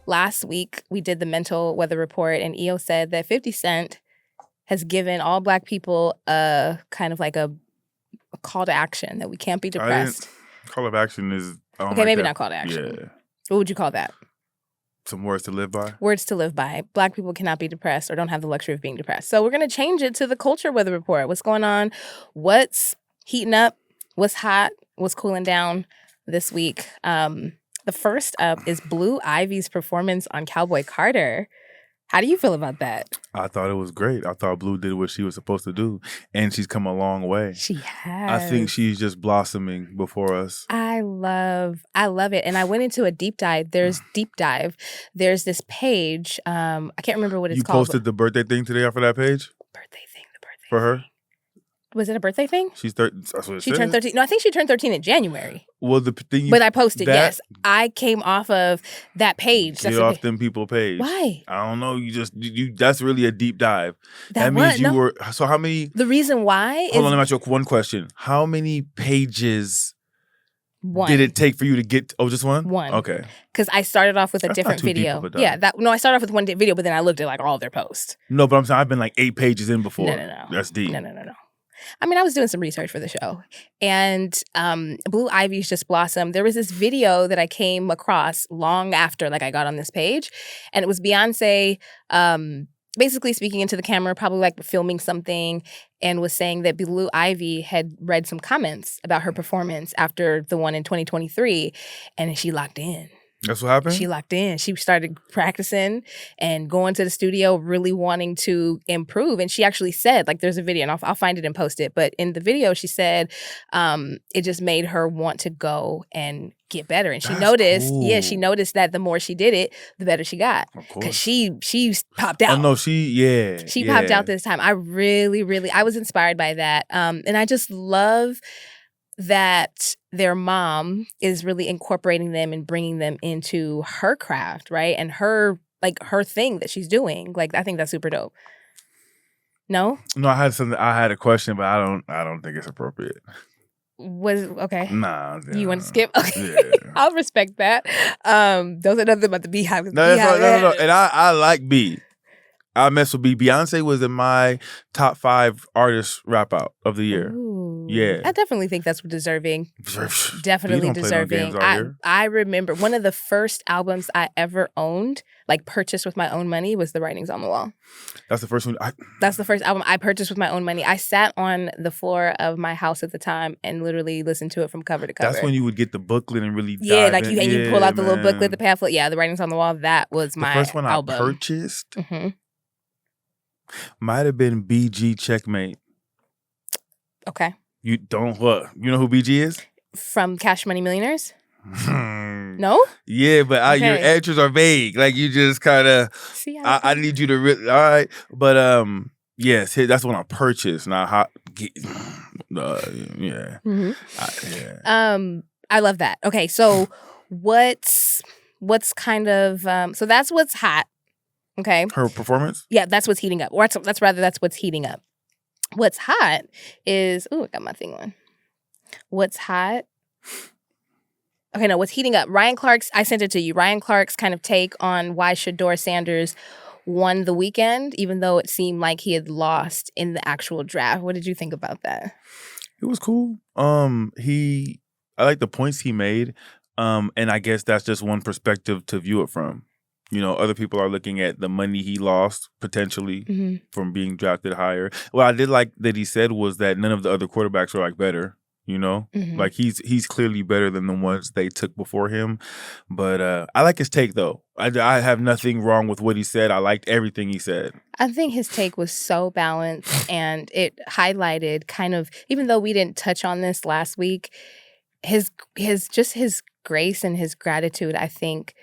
last week we did the mental weather report, and EO said that 50 Cent has given all Black people a kind of like a call to action that we can't be depressed. Call of action is... Okay, maybe not call to action. Yeah. What would you call that? Some words to live by? Words to live by. Black people cannot be depressed or don't have the luxury of being depressed. So we're going to change it to the culture weather report. What's going on? What's heating up? What's hot? What's cooling down this week? The first up is Blue Ivy's performance on Cowboy Carter. How do you feel about that? I thought it was great. I thought Blue did what she was supposed to do, and she's come a long way. She has. I think she's just blossoming before us. I love it. And I went into a deep dive. There's this page. I can't remember what it's called. You posted the birthday thing today off of that page? The birthday thing. For her? Was it a birthday thing? She's 13. That's what it She says. turned 13. No, I think she turned 13 in January. Well, the thing. But I posted, yes. I came off of that page. Get off them people page. Why? I don't know. You that's really a deep dive. That means you were. So how many? The reason why Hold on, let me ask you one question. How many pages one. did it take for you to get? Oh, just one? One. Okay. Because I started off with a different video. Yeah, I started off with one video, but then I looked at like all their posts. No, but I'm saying I've been like 8 pages in before. No. That's deep. No. I mean, I was doing some research for the show, and Blue Ivy's just blossomed. There was this video that I came across long after, like, I got on this page, and it was Beyonce basically speaking into the camera, probably like filming something, and was saying that Blue Ivy had read some comments about her performance after the one in 2023, and she locked in. That's what happened? She locked in. She started practicing and going to the studio, really wanting to improve. And she actually said, like, there's a video, and I'll find it and post it. But in the video, she said it just made her want to go and get better. And she noticed, she noticed that the more she did it, the better she got. Of course. Because she popped out. Oh, no, she popped out this time. I I was inspired by that. And I just love that their mom is really incorporating them and bringing them into her craft, right? And her thing that she's doing. Like, I think that's super dope. No? No, I had a question, but I don't think it's appropriate. Okay. Nah. You want to skip? Okay. Yeah. I'll respect that. Those are nothing about the Beehive. No. And I like B. I mess with B. Beyonce was in my top 5 artist rap out of the year. Ooh. Yeah. I definitely think that's deserving. Definitely deserving. No I remember one of the first albums I ever owned, like purchased with my own money, was The Writings on the Wall. That's the first one. That's the first album I purchased with my own money. I sat on the floor of my house at the time and literally listened to it from cover to cover. That's when you would get the booklet and really dive in. You pull out the little booklet, the pamphlet. Yeah, The Writings on the Wall. That was my album. The first one I purchased Mm-hmm. might have been BG Checkmate. Okay. You don't what? You know who BG is? From Cash Money Millionaires? No? Yeah, but your answers are vague. Like, you just kind of... I need you to... All right. But, yes, that's when I purchased. Now, yeah. Mm-hmm. I love that. Okay, so what's kind of... so that's what's hot. Okay. Her performance? Yeah, that's what's heating up. Or that's what's heating up. What's hot is... Ooh, I got my thing on. What's hot... Okay, no, what's heating up? Ryan Clark's... I sent it to you. Ryan Clark's kind of take on why Shedeur Sanders won the weekend, even though it seemed like he had lost in the actual draft. What did you think about that? It was cool. I like the points he made. And I guess that's just one perspective to view it from. You know, other people are looking at the money he lost potentially from being drafted higher. What I did like that he said was that none of the other quarterbacks are like better. You know, like he's clearly better than the ones they took before him. But I like his take though. I have nothing wrong with what he said. I liked everything he said. I think his take was so balanced, and it highlighted kind of, even though we didn't touch on this last week, his grace and his gratitude, I think,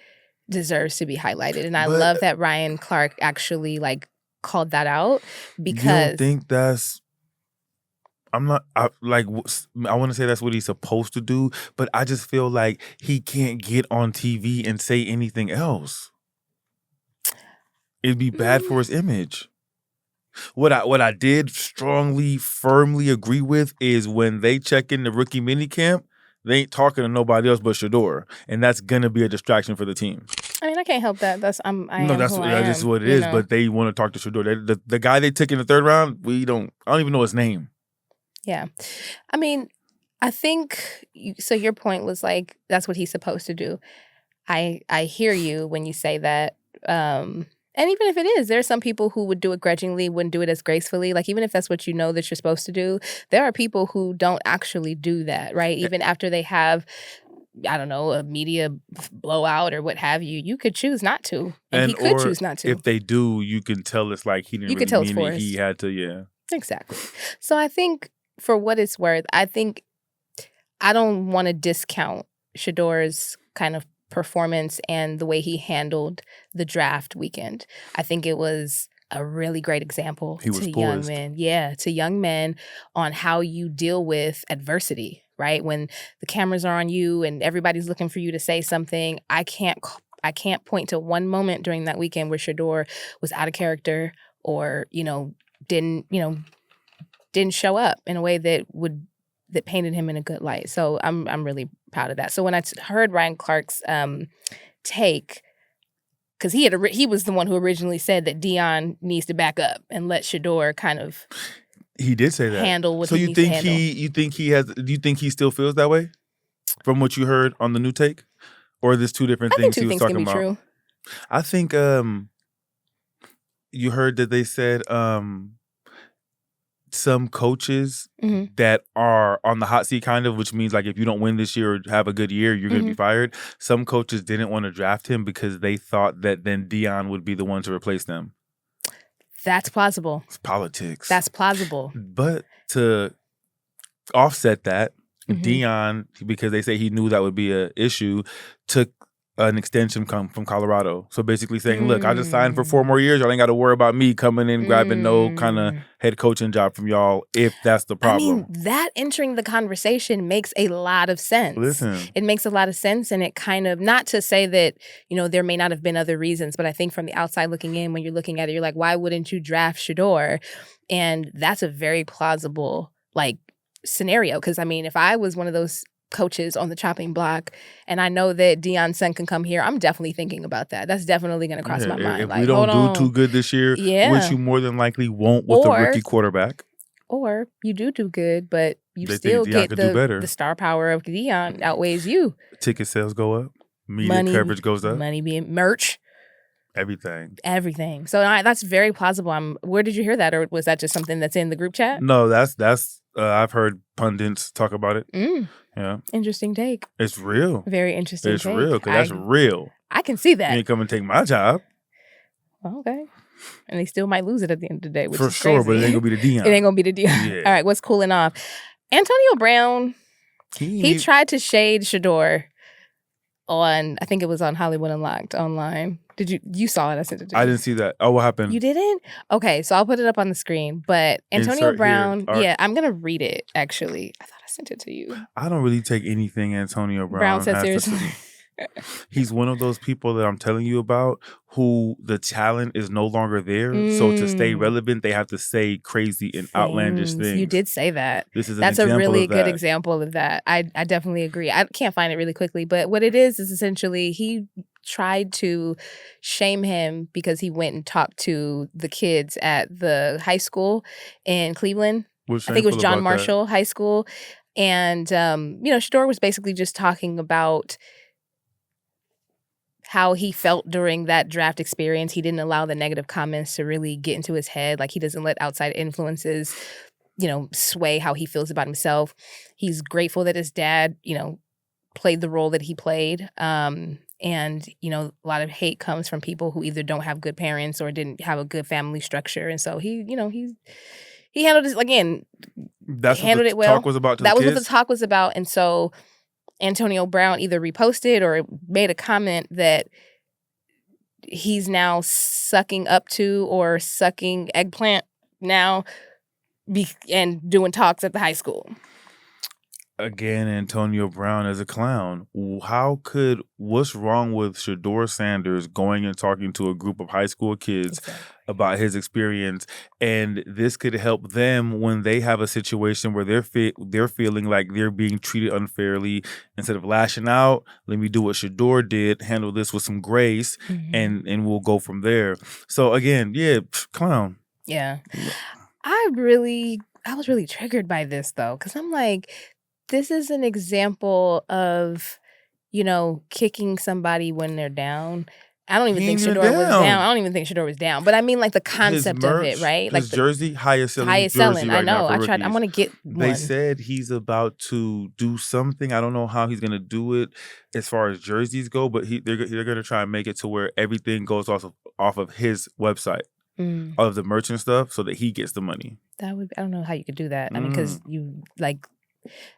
deserves to be highlighted. And I love that Ryan Clark actually like called that out, because you don't think that's... I want to say that's what he's supposed to do, but I just feel like he can't get on TV and say anything else. It'd be bad for his image. What I did firmly agree with is when they check in the rookie minicamp, they ain't talking to nobody else but Shedeur, and that's gonna be a distraction for the team. I mean, I can't help that. I No, am who I that's just am, what it you is. know? But they want to talk to Shedeur. The guy they took in the third round, I don't even know his name. Yeah. I mean, I think so your point was like that's what he's supposed to do. I hear you when you say that. And even if it is, there are some people who would do it grudgingly, wouldn't do it as gracefully. Like even if that's what you know that you're supposed to do, there are people who don't actually do that, right? A- Even after they have, I don't know, a media blowout or what have you, you could choose not to, and he And could or choose not to. if they do, you can tell it's like he didn't You could really tell it's mean it. He forced. had to, yeah. Exactly. So I think for what it's worth, I think I don't want to discount Shedeur's kind of performance and the way he handled the draft weekend. I think it was a really great example He was to young poised. men. Yeah, to young men on how you deal with adversity, right? When the cameras are on you and everybody's looking for you to say something, I can't point to one moment during that weekend where Shedeur was out of character or, didn't, didn't show up in a way that painted him in a good light. So I'm really proud of that. So when I heard Ryan Clark's take, because he was the one who originally said that Dion needs to back up and let Shedeur kind of He did say that. handle what So he you needs to think handle. do you think he still feels that way from what you heard on the new take? Or are this two different I think things two he was things can talking be about? true. I think you heard that they said some coaches Mhm. that are on the hot seat kind of, which means like if you don't win this year or have a good year, you're going to be fired. Some coaches didn't want to draft him because they thought that then Dion would be the one to replace them. That's plausible. It's politics. That's plausible. But to offset that, Mhm. Dion, because they say he knew that would be an issue, took an extension from Colorado. So basically saying, look, I just signed for 4 more years. Y'all ain't got to worry about me coming in, grabbing no kind of head coaching job from y'all if that's the I problem. mean, that entering the conversation makes a lot of sense. Listen. It makes a lot of sense, and it kind of, not to say that, there may not have been other reasons, but I think from the outside looking in, when you're looking at it, you're like, why wouldn't you draft Shedeur? And that's a very plausible, scenario. Because, I mean, if I was one of those coaches on the chopping block and I know that Dion's son can come here, I'm definitely thinking about that. That's definitely going to cross my mind. If Like, we don't hold do too on. good this year, which you more than likely won't with a rookie quarterback. Or you do good, but you They still think Dion get could do better. the star power of Dion outweighs you. Ticket sales go up. Media coverage goes up. Money being merch. Everything. So that's very plausible. Where did you hear that? Or was that just something that's in the group chat? No, that's I've heard pundits talk about it. Yeah. Interesting take. It's real. Very interesting It's take. real, because that's real. I can see that. You ain't come and take my job. Okay. And they still might lose it at the end of the day, which For is sure, crazy. but it ain't going to be the Dion. It ain't going to be the Dion. Yeah. All right, what's cooling off? Antonio Brown, he tried to shade Shedeur on, I think it was on Hollywood Unlocked online. You saw it? I sent it to you. I didn't see that. Oh, what happened? You didn't? Okay, so I'll put it up on the screen. But Antonio Insert Brown, here. yeah, I'm going to read it, actually. I thought I sent it to you. I don't really take anything Antonio Brown said has seriously. to say. He's one of those people that I'm telling you about who the talent is no longer there. So to stay relevant, they have to say crazy and outlandish things. You did say that. That's a really good example of that. I definitely agree. I can't find it really quickly, but what it is essentially he tried to shame him because he went and talked to the kids at the high school in Cleveland. I think it was John Marshall High School. And, Shedeur was basically just talking about how he felt during that draft experience. He didn't allow the negative comments to really get into his head. Like, he doesn't let outside influences, sway how he feels about himself. He's grateful that his dad, played the role that he played. And, a lot of hate comes from people who either don't have good parents or didn't have a good family structure. And so he handled it, again, handled it well. Talk was about that was what the talk was about. And so Antonio Brown either reposted or made a comment that he's now sucking up to or sucking eggplant now and doing talks at the high school. Again, Antonio Brown as a clown. What's wrong with Shedeur Sanders going and talking to a group of high school kids Exactly. about his experience? And this could help them when they have a situation where they're feeling like they're being treated unfairly. Instead of lashing out, let me do what Shedeur did, handle this with some grace, and we'll go from there. So again, clown. Yeah. I was really triggered by this though, because I'm like, this is an example of, kicking somebody when they're down. I don't even He think ain't even Shedeur was down. down. I don't even think Shedeur was down. But I mean, like the concept of it, right? Like His jersey, highest selling highest jersey selling. right I know. now for I want to get They one. said he's about to do something. I don't know how he's going to do it as far as jerseys go, but they're going to try and make it to where everything goes off of his website, of the merch and stuff, so that he gets the money. I don't know how you could do that. I mean, because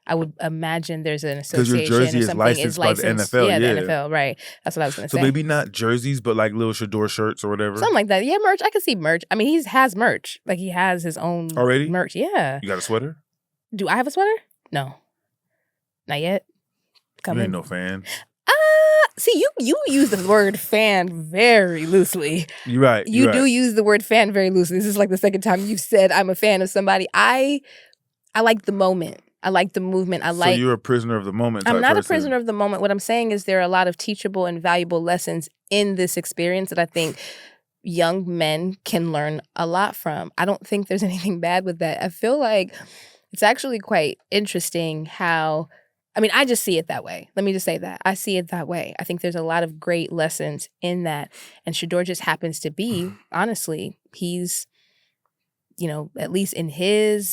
I would imagine there's an association your jersey or is something. licensed by the NFL, Yeah, the NFL, right. That's what I was going to say. So maybe not jerseys, but like little Shedeur shirts or whatever. Something like that. Yeah, merch. I can see merch. I mean, he has merch. Like, he has his own already merch. Yeah. You got a sweater? Do I have a sweater? No. Not yet. You ain't no fan. See, you use the word fan very loosely. You're right. You do use the word fan very loosely. This is like the second time you've said I'm a fan of somebody. I like the moment. I like the movement. So you're a prisoner of the moment. I'm not a prisoner of the moment. What I'm saying is there are a lot of teachable and valuable lessons in this experience that I think young men can learn a lot from. I don't think there's anything bad with that. I feel like it's actually quite interesting how, I mean, I just see it that way. Let me just say that. I see it that way. I think there's a lot of great lessons in that. And Shedeur just happens to be, honestly, he's, at least in his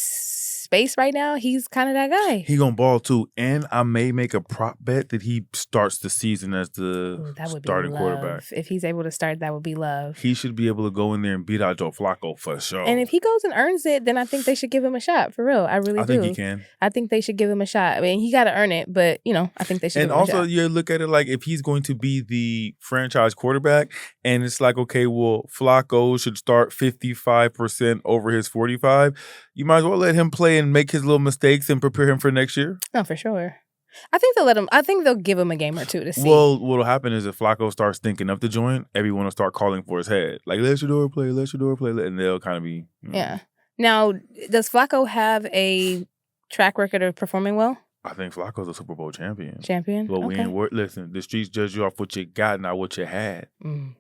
space right now, he's kind of that guy. He gonna ball too. And I may make a prop bet that he starts the season as the starting quarterback. If he's able to start, that would be love. He should be able to go in there and beat out Joe Flacco for sure. And if he goes and earns it, then I think they should give him a shot. For real. I really do. I think he can. I think they should give him a shot. I mean, he got to earn it, but, I think they should give him a shot. And also, you look at it like if he's going to be the franchise quarterback, and it's like, okay, well, Flacco should start 55% over his 45%. You might as well let him play and make his little mistakes and prepare him for next year. No, for sure. I think they'll give him a game or two to see. Well, what'll happen is if Flacco starts thinking up the joint, everyone will start calling for his head. Like, let Shedeur play, and they'll kind of be... Yeah. Now, does Flacco have a track record of performing well? I think Flacco's a Super Bowl champion. But we ain't listen, the streets judge you off what you got, not what you had.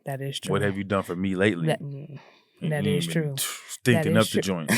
That is true. What have you done for me lately? That is true. Stinking up the joint.